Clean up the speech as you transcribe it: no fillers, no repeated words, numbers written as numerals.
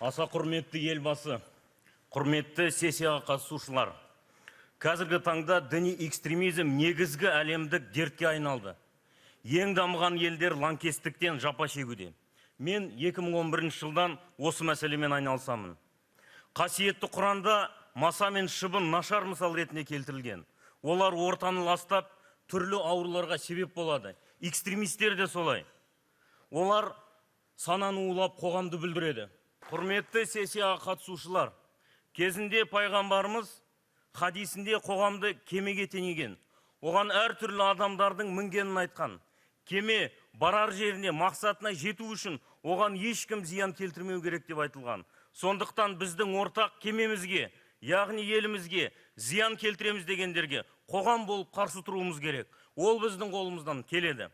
Аса құрметті елбасы, құрметті сессияға қатысушылар. Қазіргі таңда діни экстремизм негізгі әлемдік дертке айналды. Ең дамыған елдер лаңкестіктен жапа шегуде. Мен 2011 жылдан осы мәселемен айналысамын. Қасиетті Құранда маса мен шыбын нашар мысал ретінде келтірілген. Олар ортаны ластап, түрлі ауруларға себеп болады. Экстремистер де солай. Олар сананы улап қоғамды бүлдіреді. Құрметті сессияға қатысушылар, кезінде пайғамбарымыз хадисінде қоғамды кемеге теңеген. Оған әртүрлі адамдардың мінгенін айтқан. Кеме барар жеріне мақсатына жету үшін оған ешкім зиян келтірмеу керек деп айтылған. Сондықтан біздің ортақ кемемізге, яғни елімізге зиян келтіреміз дегендерге қоғам болып қарсы тұруымыз керек. Ол біздің қолымыздан келеді.